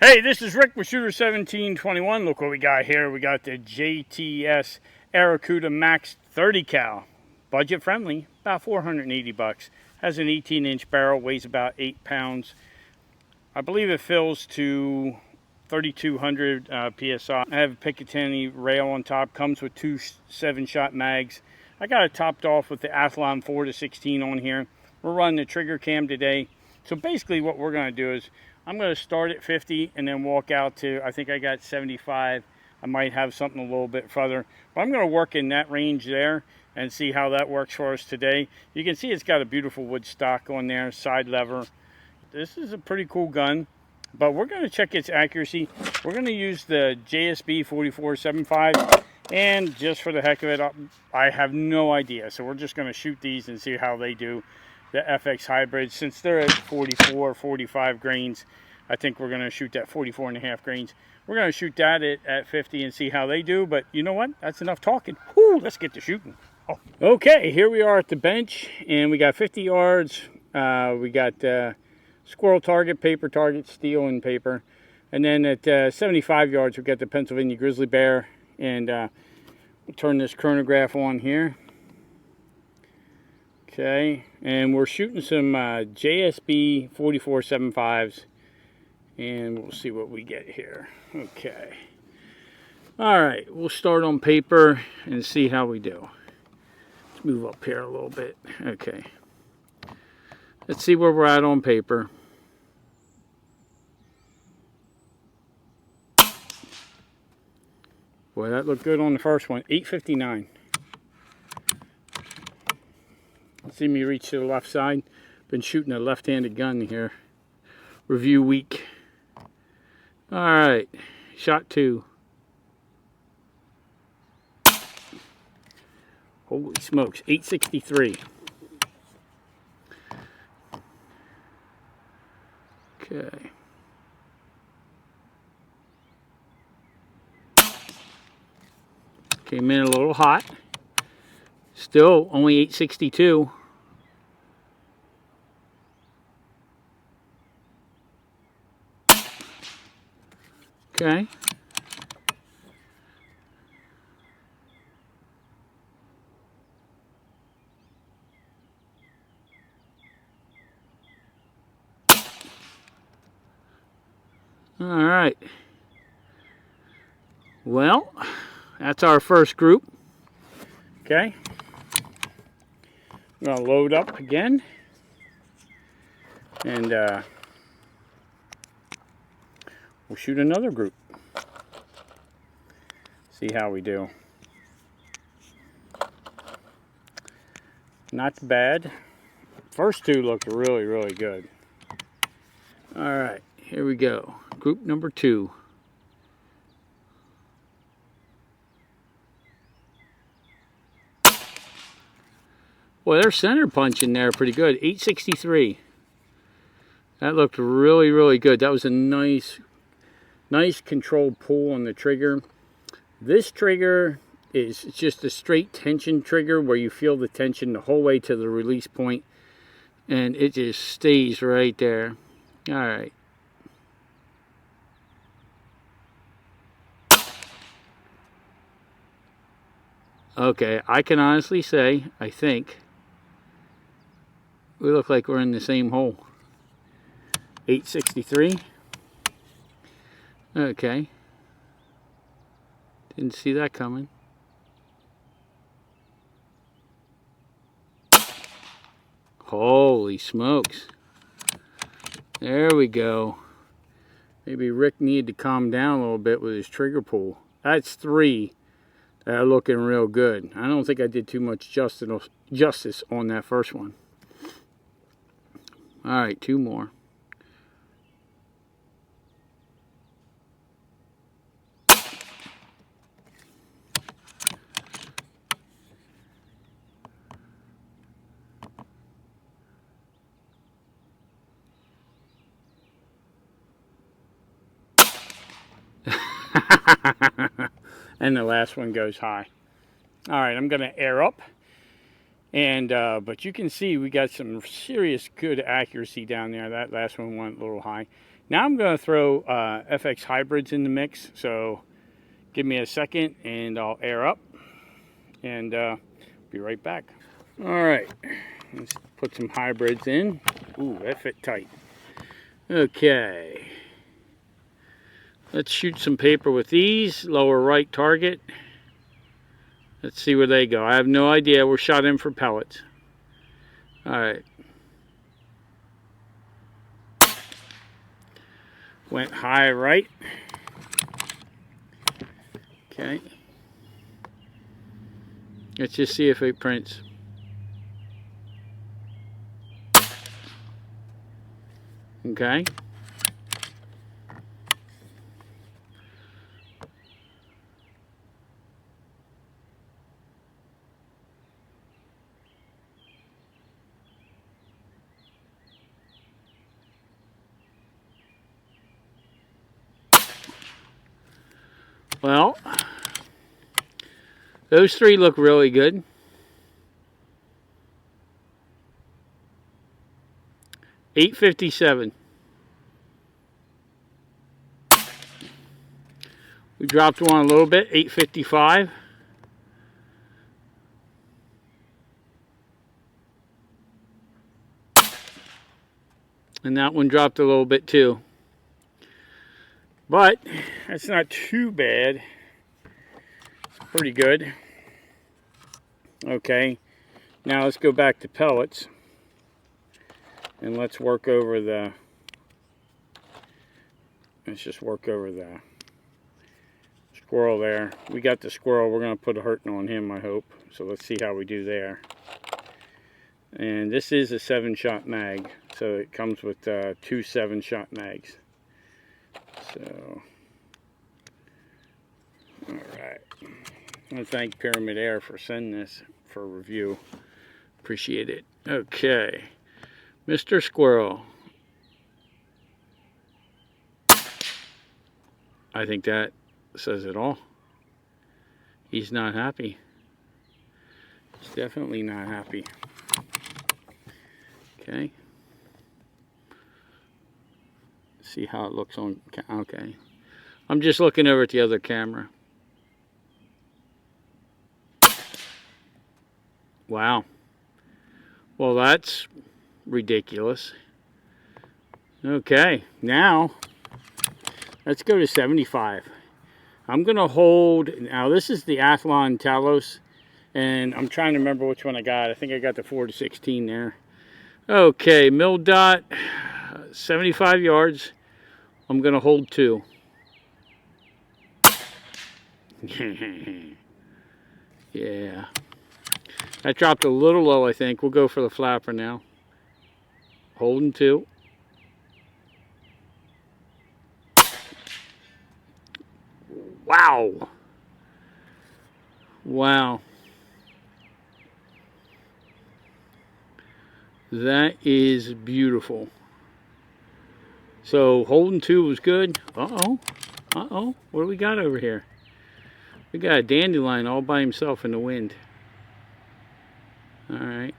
Hey, this is Rick with Shooter 1721. Look what we got here. We got the JTS Airacuda Max 30 cal. Budget friendly, about 480 bucks. Has an 18-inch barrel, weighs about 8 pounds. I believe it fills to 3200 PSI. I have a Picatinny rail on top. Comes with two 7-shot mags. I got it topped off with the Athlon 4-16 on here. We're running the trigger cam today. So basically what we're going to do is I'm going to start at 50 and then walk out to, I think I got 75. I might have something a little bit further. But I'm going to work in that range there and see how that works for us today. You can see it's got a beautiful wood stock on there, side lever. This is a pretty cool gun, but we're going to check its accuracy. We're going to use the JSB 4475, and just for the heck of it, I have no idea. So we're just going to shoot these and see how they do. The FX hybrids, since they're at 44, 45 grains, I think we're going to shoot that 44 and a half grains. We're going to shoot that at 50 and see how they do. But you know what? That's enough talking. Whoo, let's get to shooting. Oh. Okay, here we are at the bench, and we got 50 yards. We got squirrel target, paper target, steel and paper. And then at 75 yards, we got the Pennsylvania grizzly bear. And we'll turn this chronograph on here. Okay, and we're shooting some JSB 4475s, and we'll see what we get here. Okay. All right, we'll start on paper and see how we do. Let's move up here a little bit. Okay. Let's see where we're at on paper. Boy, that looked good on the first one. 859. See me reach to the left side. Been shooting a left-handed gun here. Review week. All right, shot 2. Holy smokes, 863. Okay. Came in a little hot. Still only 862. Okay. All right. Well, that's our first group. Okay. I'm going to load up again. And we'll shoot another group. See how we do. Not bad. First two looked really, really good. All right, here we go. Group number 2. Boy, they're center punching there pretty good. 863. That looked really, really good. That was a nice controlled pull on the trigger. This trigger is just a straight tension trigger where you feel the tension the whole way to the release point, and it just stays right there. All right. Okay, I can honestly say, I think we look like we're in the same hole. 863. Okay. Didn't see that coming. Holy smokes. There we go. Maybe Rick needed to calm down a little bit with his trigger pull. That's 3 that are looking real good. I don't think I did too much justice on that first one. All right, 2 more. And the last one goes high. All right, I'm going to air up. And but you can see we got some serious good accuracy down there. That last one went a little high. Now I'm going to throw FX hybrids in the mix, so give me a second and I'll air up and be right back. All right, let's put some hybrids in. Ooh, that fit tight. Okay, let's shoot some paper with these. Lower right target. Let's see where they go. I have no idea. We're shot in for pellets. All right. Went high right. Okay. Let's just see if it prints. Okay. Well, those three look really good. $8.57. We dropped one a little bit, $8.55. And that one dropped a little bit too. But that's not too bad. It's pretty good. Okay, now let's go back to pellets. And let's work over the, let's just work over the squirrel there. We got the squirrel, we're going to put a hurting on him, I hope. So let's see how we do there. And this is a 7-shot mag, so it comes with 2 7-shot mags. So, alright. I want to thank Pyramid Air for sending this for review. Appreciate it. Okay. Mr. Squirrel. I think that says it all. He's not happy. He's definitely not happy. Okay. See how it looks on. Okay. I'm just looking over at the other camera. Wow. Well, that's ridiculous. Okay, now let's go to 75. I'm gonna hold, now this is the Athlon Talos, and I'm trying to remember which one I got. I think I got the 4-16 there. Okay, mill dot, 75 yards. I'm gonna hold 2. Yeah. That dropped a little low, I think. We'll go for the flapper now. Holding 2. Wow. Wow. That is beautiful. So holding 2 was good. Uh-oh. Uh-oh. What do we got over here? We got a dandelion all by himself in the wind. All right.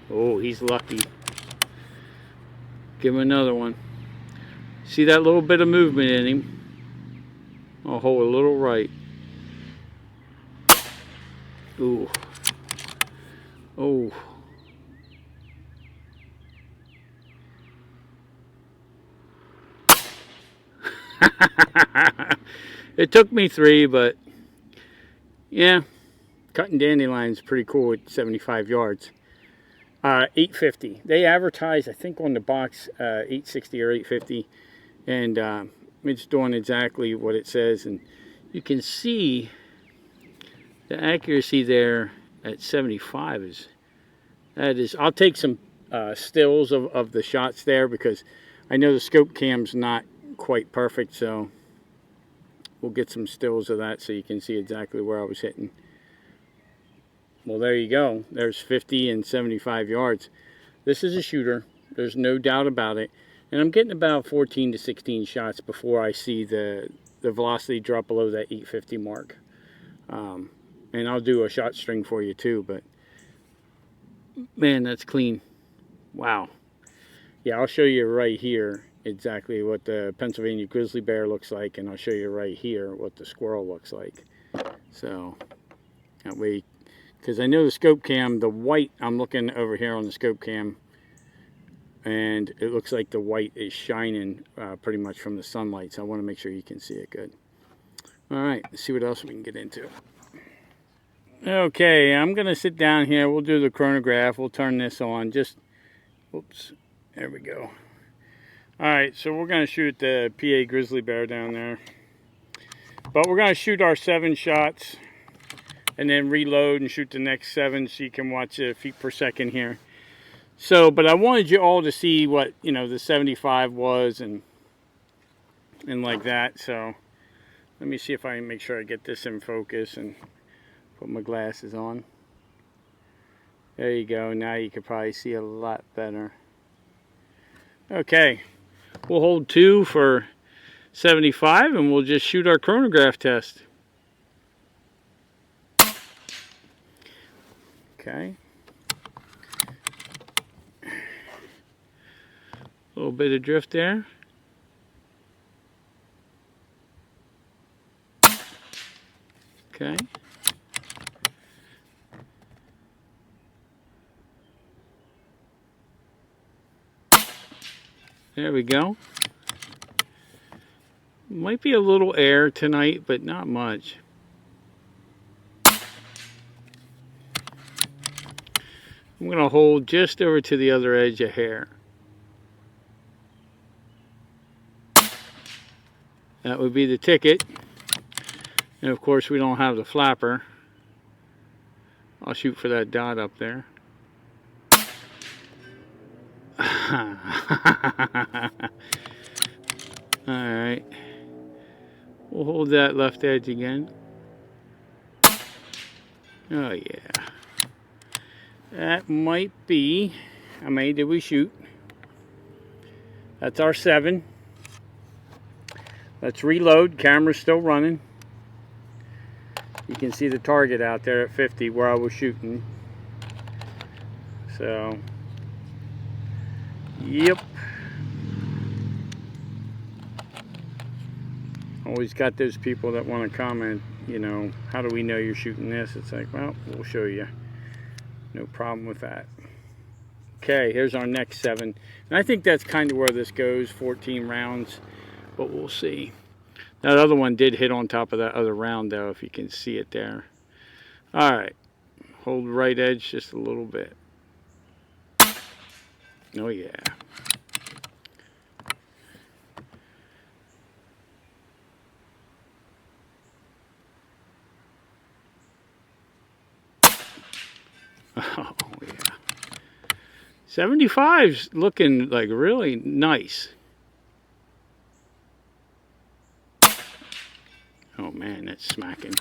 Oh, he's lucky. Give him another one. See that little bit of movement in him? I'll hold a little right. Ooh. Oh. It took me 3, but yeah, cutting dandelions is pretty cool at 75 yards. $8.50. They advertise, I think, on the box $8.60 or $8.50, and it's doing exactly what it says. And you can see the accuracy there at 75 is, that is. I'll take some stills of the shots there because I know the scope cam's not quite perfect, so we'll get some stills of that so you can see exactly where I was hitting. Well, there you go. There's 50 and 75 yards. This is a shooter. There's no doubt about it. And I'm getting about 14 to 16 shots before I see the velocity drop below that 850 mark. And I'll do a shot string for you too, but man, that's clean. Wow. Yeah, I'll show you right here exactly what the Pennsylvania grizzly bear looks like, and I'll show you right here what the squirrel looks like. So that way, because I know the scope cam, the white, I'm looking over here on the scope cam, and it looks like the white is shining pretty much from the sunlight, so I want to make sure you can see it good. All right, let's see what else we can get into. Okay, I'm going to sit down here. We'll do the chronograph. We'll turn this on. Just, oops, there we go. All right, so we're going to shoot the PA grizzly bear down there. But we're going to shoot our 7 shots and then reload and shoot the next 7 so you can watch the feet per second here. So, but I wanted you all to see what, you know, the 75 was and like that. So let me see if I can make sure I get this in focus and put my glasses on. There you go. Now you can probably see a lot better. Okay, we'll hold 2 for 75 and we'll just shoot our chronograph test. Okay. A little bit of drift there. Okay. There we go. Might be a little air tonight, but not much. I'm going to hold just over to the other edge a hair. That would be the ticket. And of course we don't have the flapper. I'll shoot for that dot up there. Alright. We'll hold that left edge again. Oh yeah. That might be, how many did we shoot? That's our 7. Let's reload. Camera's still running. You can see the target out there at 50 where I was shooting. So, yep. Always got those people that want to comment, you know, how do we know you're shooting this? It's like, well, we'll show you. No problem with that. Okay, here's our next 7. And I think that's kind of where this goes, 14 rounds, but we'll see. That other one did hit on top of that other round, though, if you can see it there. All right, hold right edge just a little bit. Oh, yeah. Oh, yeah. 75's looking like really nice. Oh man, that's smacking.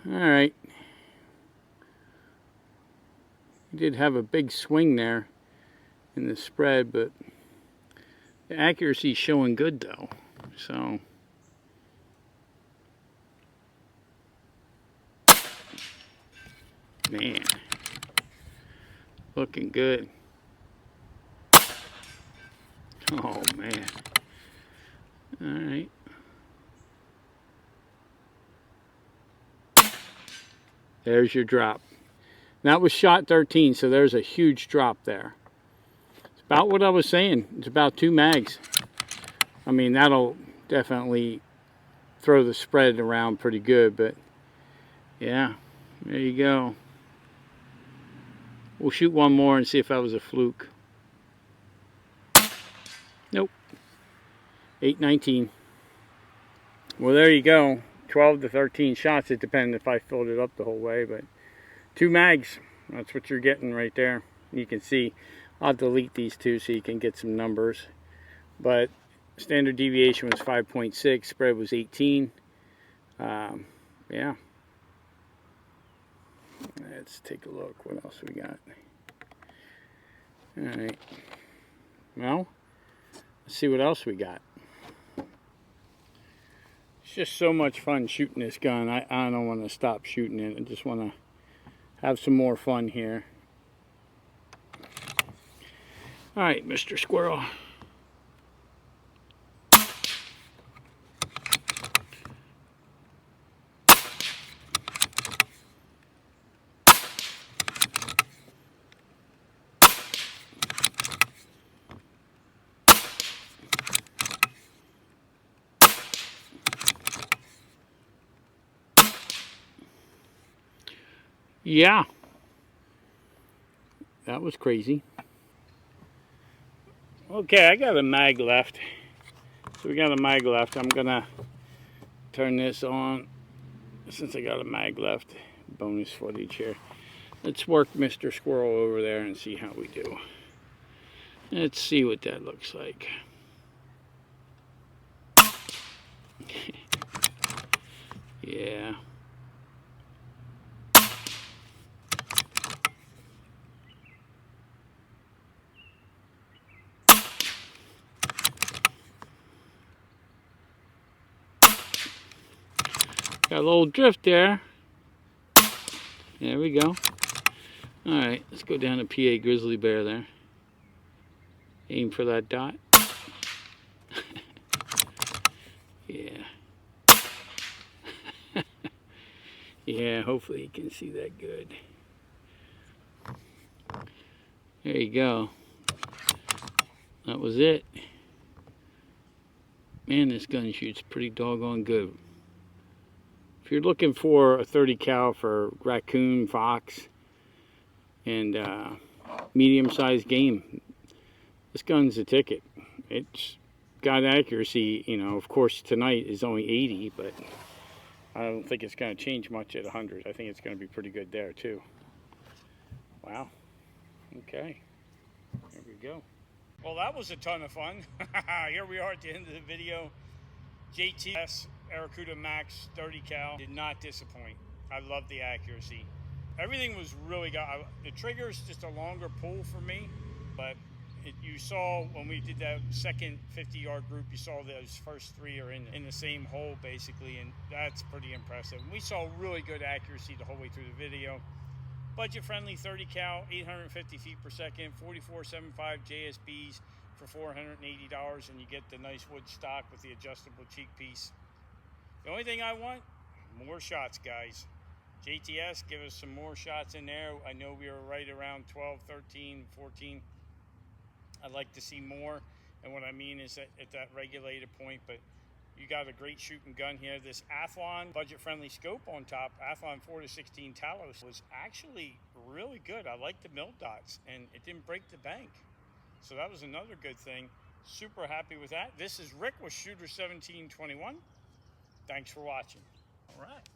Alright. We did have a big swing there in the spread, but the accuracy's showing good though. So man, looking good. Oh man. All right. There's your drop. That was shot 13, so there's a huge drop there. It's about what I was saying. It's about 2 mags. I mean, that'll definitely throw the spread around pretty good, but yeah, there you go. We'll shoot one more and see if that was a fluke. Nope. 819. Well, there you go. 12 to 13 shots. It depends if I filled it up the whole way, but 2 mags. That's what you're getting right there. You can see. I'll delete these 2 so you can get some numbers. But standard deviation was 5.6. Spread was 18. Yeah. Let's take a look. What else we got? All right. Well, let's see what else we got. It's just so much fun shooting this gun. I don't want to stop shooting it. I just want to have some more fun here. All right, Mr. Squirrel. Yeah, that was crazy. Okay, I got a mag left. So we got a mag left. I'm gonna turn this on since I got a mag left. Bonus footage here. Let's work Mr. Squirrel over there and see how we do. Let's see what that looks like. Yeah. Got a little drift there. There we go. Alright, let's go down to PA Grizzly Bear there. Aim for that dot. Yeah. Yeah, hopefully you can see that good. There you go. That was it. Man, this gun shoots pretty doggone good. If you're looking for a 30 cal for raccoon, fox, and medium-sized game, this gun's a ticket. It's got accuracy, you know, of course tonight is only 80, but I don't think it's going to change much at 100. I think it's going to be pretty good there too. Wow. Okay. There we go. Well, that was a ton of fun. Here we are at the end of the video. JTS Airacuda Max 30 cal did not disappoint. I love the accuracy. Everything was really good. The trigger's just a longer pull for me, but you saw when we did that second 50-yard group, you saw those first three are in the same hole basically, and that's pretty impressive. And we saw really good accuracy the whole way through the video. Budget friendly 30 cal, 850 feet per second, 4475 JSBs for $480, and you get the nice wood stock with the adjustable cheek piece. The only thing I want, more shots, guys. JTS, give us some more shots in there. I know we were right around 12, 13, 14. I'd like to see more, and what I mean is that at that regulated point, but you got a great shooting gun here. This Athlon budget-friendly scope on top, Athlon 4-16 Talos, was actually really good. I like the mil dots, and it didn't break the bank. So that was another good thing. Super happy with that. This is Rick with Shooter 1721. Thanks for watching. All right.